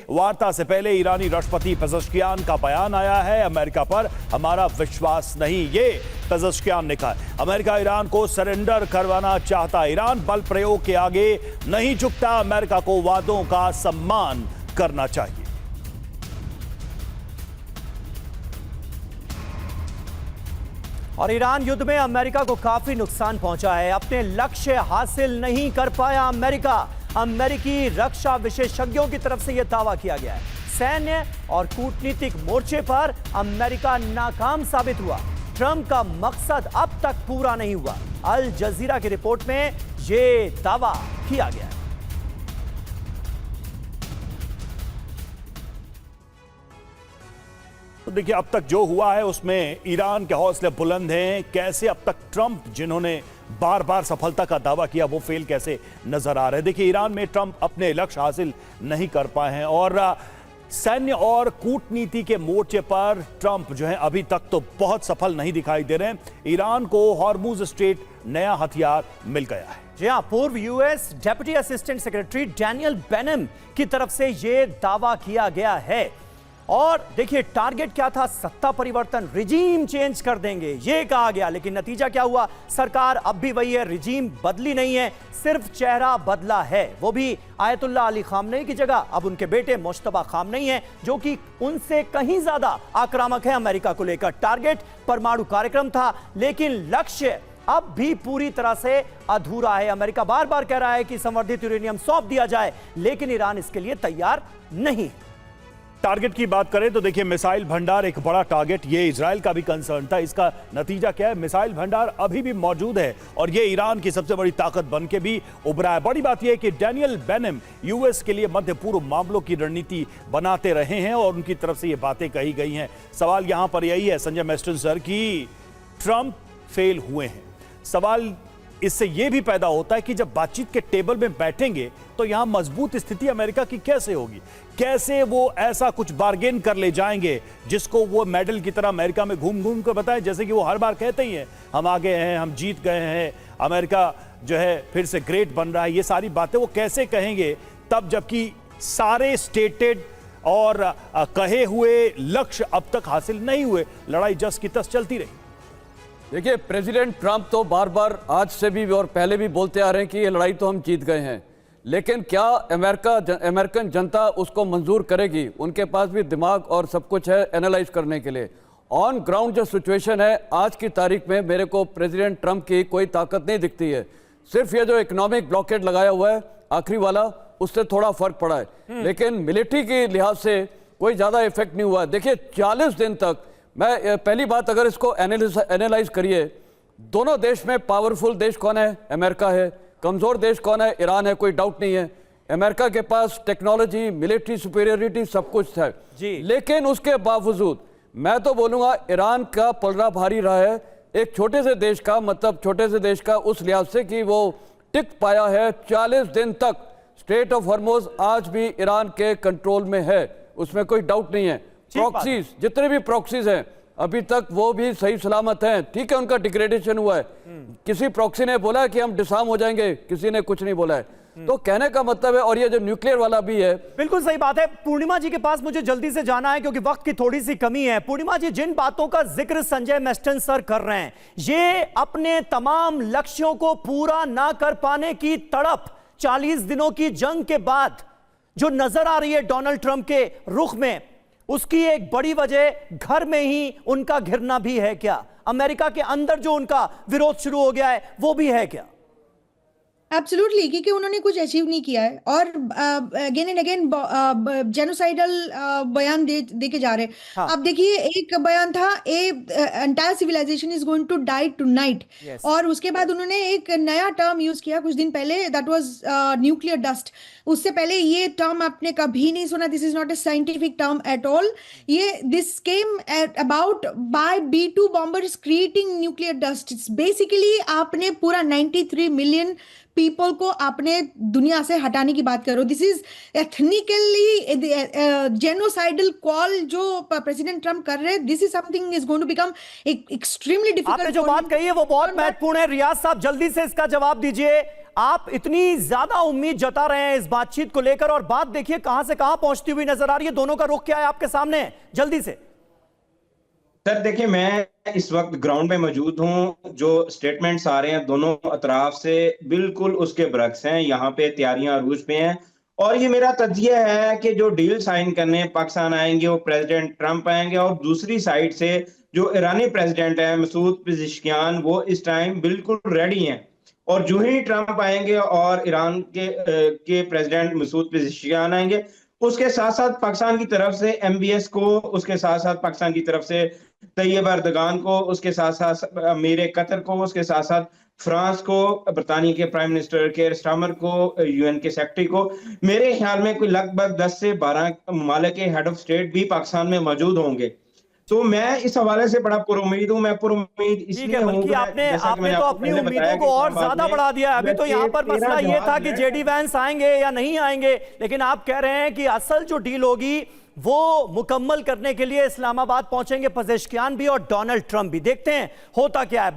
वार्ता से पहले ईरानी राष्ट्रपति पेज़ेश्कियान का बयान आया है, अमेरिका पर हमारा विश्वास नहीं, ये पेज़ेश्कियान ने कहा। अमेरिका ईरान को सरेंडर करवाना चाहता, ईरान बल प्रयोग के आगे नहीं झुकता, अमेरिका को वादों का सम्मान करना चाहिए। और ईरान युद्ध में अमेरिका को काफी नुकसान पहुंचा है, अपने लक्ष्य हासिल नहीं कर पाया अमेरिका। अमेरिकी रक्षा विशेषज्ञों की तरफ से यह दावा किया गया है। सैन्य और कूटनीतिक मोर्चे पर अमेरिका नाकाम साबित हुआ। ट्रंप का मकसद अब तक पूरा नहीं हुआ। अल जजीरा की रिपोर्ट में यह दावा किया गया है। तो देखिए, अब तक जो हुआ है उसमें ईरान के हौसले बुलंद हैं। कैसे अब तक ट्रंप जिन्होंने बार बार सफलता का दावा किया वो फेल कैसे नजर आ रहे हैं। देखिए, ईरान में ट्रंप अपने लक्ष्य हासिल नहीं कर पाए हैं और सैन्य और कूटनीति के मोर्चे पर ट्रंप जो है अभी तक तो बहुत सफल नहीं दिखाई दे रहे हैं। ईरान को हॉर्मुज स्ट्रेट नया हथियार मिल गया है। जी हां, पूर्व US deputy assistant secretary Daniel Benaim की तरफ से यह दावा किया गया है। और देखिए, टारगेट क्या था? सत्ता परिवर्तन, रिजीम चेंज कर देंगे, यह कहा गया। लेकिन नतीजा क्या हुआ? सरकार अब भी वही है, रिजीम बदली नहीं है, सिर्फ चेहरा बदला है। वो भी आयतुल्लाह अली खामनेई की जगह अब उनके बेटे मुश्तबा खामनेई हैं, जो कि उनसे कहीं ज्यादा आक्रामक है अमेरिका को लेकर। टारगेट परमाणु कार्यक्रम था, लेकिन लक्ष्य अब भी पूरी तरह से अधूरा है। अमेरिका बार बार कह रहा है कि संवर्धित यूरेनियम सौंप दिया जाए, लेकिन ईरान इसके लिए तैयार नहीं। टारगेट की बात करें तो देखिए, मिसाइल भंडार एक बड़ा टारगेट, ये इजराइल का भी कंसर्न था। इसका नतीजा क्या है? मिसाइल भंडार अभी भी मौजूद है और ये ईरान की सबसे बड़ी ताकत बन के भी उभरा है। बड़ी बात यह है कि डैनियल बेनम यूएस के लिए मध्य पूर्व मामलों की रणनीति बनाते रहे हैं और उनकी तरफ से ये बातें कही गई हैं। सवाल यहां पर यही है संजय मेस्टन सर की, ट्रंप फेल हुए हैं। सवाल इससे यह भी पैदा होता है कि जब बातचीत के टेबल में बैठेंगे तो यहां मजबूत स्थिति अमेरिका की कैसे होगी? कैसे वो ऐसा कुछ बार्गेन कर ले जाएंगे जिसको वो मेडल की तरह अमेरिका में घूम घूम कर बताएं, जैसे कि वो हर बार कहते ही हैं, हम आगे हैं, हम जीत गए हैं, अमेरिका जो है फिर से ग्रेट बन रहा है। ये सारी बातें वो कैसे कहेंगे तब जबकि सारे स्टेटेड और कहे हुए लक्ष्य अब तक हासिल नहीं हुए? लड़ाई जस की तस चलती रही। देखिए, प्रेसिडेंट ट्रंप तो बार बार आज से भी और पहले भी बोलते आ रहे हैं कि ये लड़ाई तो हम जीत गए हैं, लेकिन क्या अमेरिकन जनता उसको मंजूर करेगी? उनके पास भी दिमाग और सब कुछ है एनालाइज करने के लिए। ऑन ग्राउंड जो सिचुएशन है आज की तारीख में, मेरे को प्रेसिडेंट ट्रंप की कोई ताकत नहीं दिखती है। सिर्फ ये जो इकोनॉमिक ब्लॉकेड लगाया हुआ है आखिरी वाला, उससे थोड़ा फर्क पड़ा है, लेकिन मिलिट्री के लिहाज से कोई ज्यादा इफेक्ट नहीं हुआ है। देखिए, 40 दिन तक, मैं पहली बात अगर इसको एनालाइज करिए, दोनों देश में पावरफुल देश कौन है? अमेरिका है। कमजोर देश कौन है? ईरान है, कोई डाउट नहीं है। अमेरिका के पास टेक्नोलॉजी, मिलिट्री सुपीरियरिटी सब कुछ है जी। लेकिन उसके बावजूद मैं तो बोलूंगा ईरान का पलड़ा भारी रहा है एक छोटे से देश का, मतलब छोटे से देश का उस लिहाज से कि वो टिक पाया है 40 दिन तक। स्ट्रेट ऑफ हॉर्मुज आज भी ईरान के कंट्रोल में है, उसमें कोई डाउट नहीं है। प्रॉक्सीज, जितने भी प्रॉक्सीज हैं अभी तक वो भी सही सलामत हैं। ठीक है, उनका डिग्रेडेशन हुआ है, किसी प्रॉक्सी ने बोला कि हम डिसआर्म हो जाएंगे, किसी ने कुछ नहीं बोला है। तो कहने का मतलब है, और ये जो न्यूक्लियर वाला भी है, बिल्कुल सही बात है। पूर्णिमा जी के पास मुझे जल्दी से जाना है क्योंकि वक्त की थोड़ी सी कमी है। पूर्णिमा जी, जिन बातों का जिक्र संजय मेस्टन सर कर रहे हैं, ये अपने तमाम लक्ष्यों को पूरा ना कर पाने की तड़प 40 दिनों की जंग के बाद जो नजर आ रही है डोनाल्ड ट्रंप के रुख में, उसकी एक बड़ी वजह घर में ही उनका घिरना भी है क्या? अमेरिका के अंदर जो उनका विरोध शुरू हो गया है वो भी है क्या? एब्सोल्युटली, क्योंकि उन्होंने कुछ अचीव नहीं किया है और अगेन एंड अगेन जेनोसाइडल बयान दे के जा रहे हैं। हाँ। अब देखिए, एक बयान था, entire civilisation is going to die tonight, और उसके बाद उन्होंने एक नया टर्म यूज किया कुछ दिन पहले, दैट वाज न्यूक्लियर डस्ट। उससे पहले ये टर्म आपने कभी नहीं सुना। This is not a scientific term at all. ये this came about by B-2 bombers creating nuclear dust. Basically आपने पूरा 93 मिलियन पीपल को अपने दुनिया से हटाने की बात करो। This is ethnically genocidal call जो प्रेसिडेंट ट्रम्प कर रहे हैं। This is something is going to become extremely difficult. आपने जो बात कही है वो बहुत महत्वपूर्ण है। रियाज साहब जल्दी से इसका जवाब दीजिए। आप इतनी ज्यादा उम्मीद जता रहे हैं इस बातचीत को लेकर, और बात देखिए कहां से कहां पहुंचती हुई नजर आ रही है। दोनों का रुख क्या है आपके सामने, जल्दी से। सर देखिए, मैं इस वक्त ग्राउंड में मौजूद हूं। जो स्टेटमेंट्स आ रहे हैं दोनों अतराफ से बिल्कुल उसके बरक्स हैं। यहाँ पे तैयारियां अरूज पे हैं, और ये मेरा तज्जिया है कि जो डील साइन करने पाकिस्तान आएंगे वो प्रेसिडेंट ट्रंप आएंगे, और दूसरी साइड से जो ईरानी प्रेसिडेंट है मसूद पेज़ेश्कियान, वो इस टाइम बिल्कुल रेडी हैं। और जो ही ट्रंप आएंगे और ईरान के प्रेसिडेंट मसूद पेज़ेश्कियान आएंगे, उसके साथ साथ पाकिस्तान की तरफ से MBS को, उसके साथ साथ पाकिस्तान की तरफ से तैयब एर्दोगान को, उसके साथ साथ अमीर कतर को, उसके साथ साथ फ्रांस को, बरतानिया के प्राइम मिनिस्टर केयर स्टारमर को, UN के सेक्रेटरी को, मेरे ख्याल में कोई लगभग 10 से 12 ममालिक के हेड ऑफ स्टेट भी पाकिस्तान में मौजूद होंगे। तो मैं इस हवाले से बड़ा पुरुम्मीद हूं। मैं पुरुम्मीद इसलिए हूं कि आपने तो अपनी उम्मीदों को और ज्यादा बढ़ा दिया। अभी तो यहाँ पर मसला ये था कि JD वैंस आएंगे या नहीं आएंगे, लेकिन आप कह रहे हैं कि असल जो डील होगी वो मुकम्मल करने के लिए इस्लामाबाद पहुंचेंगे पेज़ेश्कियान भी और डोनाल्ड ट्रंप भी। देखते हैं होता क्या है।